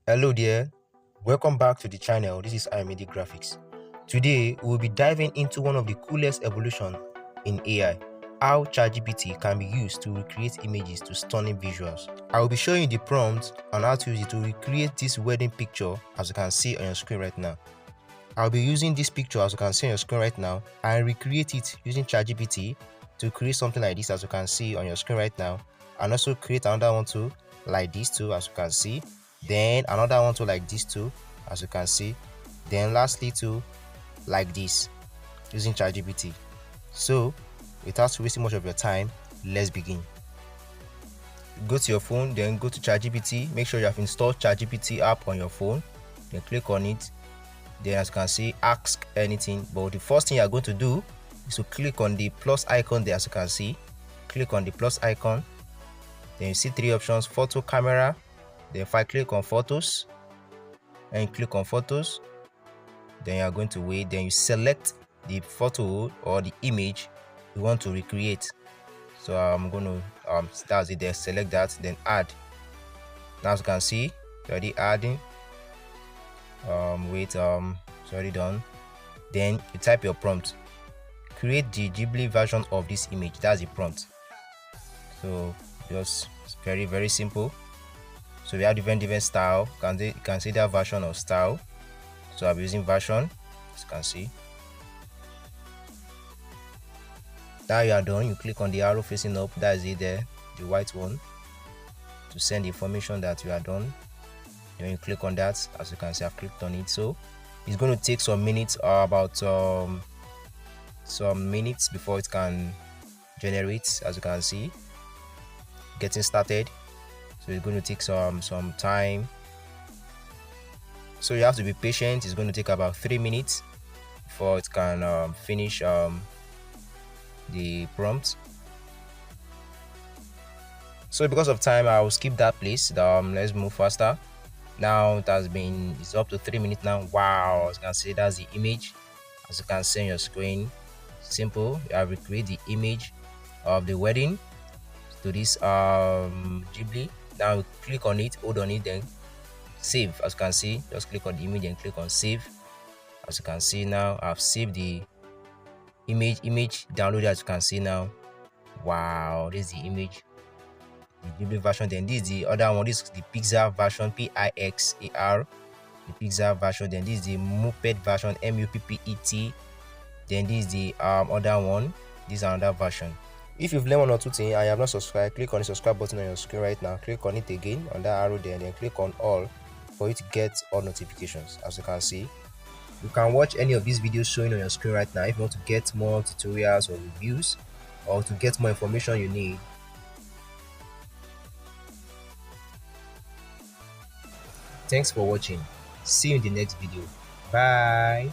Hello there, welcome back to the channel. This is iMedi Graphics. Today we'll be diving into one of the coolest evolution in AI, how ChatGPT can be used to recreate images to stunning visuals. I will be showing you the prompt on how to use it to recreate this wedding picture as you can see on your screen right now. I'll be using this picture as you can see on your screen right now and recreate it using ChatGPT to create something like this as you can see on your screen right now, and also create another one too like this too as you can see, then another one too like this too as you can see, then lastly too like this using ChatGPT. So without wasting much of your time, let's begin. Go to your phone, then go to ChatGPT. Make sure you have installed ChatGPT app on your phone, then click on it. Then as you can see, ask anything, but the first thing you are going to do is to click on the plus icon there. As you can see, click on the plus icon, then you see three options: photo, camera. Then if I click on photos and you click on photos, then you are going to wait, then you select the photo or the image you want to recreate. So I'm going to that's it there, select that, then add. Now as you can see, it's already adding. It's already done. Then you type your prompt: create the Ghibli version of this image. That's the prompt. So just very simple. So we have different style. You can see that version of style. So I'm using version, as you can see. Now you are done, you click on the arrow facing up, that is it there, the white one, to send the information that you are done. Then you click on that. As you can see, I've clicked on it. So it's going to take some minutes, about some minutes before it can generate. As you can see, getting started. So it's going to take some time. So you have to be patient. It's going to take about 3 minutes before it can finish the prompt. So because of time, I will skip that place. Let's move faster. Now it's up to 3 minutes now. Wow, as you can see, that's the image. As you can see on your screen, simple. You have recreated the image of the wedding to this Ghibli. Now click on it, hold on it, then save. As you can see, just click on the image and click on save. As you can see now, I've saved the image downloaded. As you can see now, wow, this is the image, the Ghibli version. Then this is the other one. This is the Pixar version, Pixar, the Pixar version. Then this is the Muppet version, Muppet. Then this is the other one. This is another version. If you've learned one or two things and you have not subscribed, click on the subscribe button on your screen right now. Click on it again on that arrow there, and then click on all for you to get all notifications. As you can see, you can watch any of these videos showing on your screen right now if you want to get more tutorials or reviews, or to get more information you need. Thanks for watching. See you in the next video. Bye.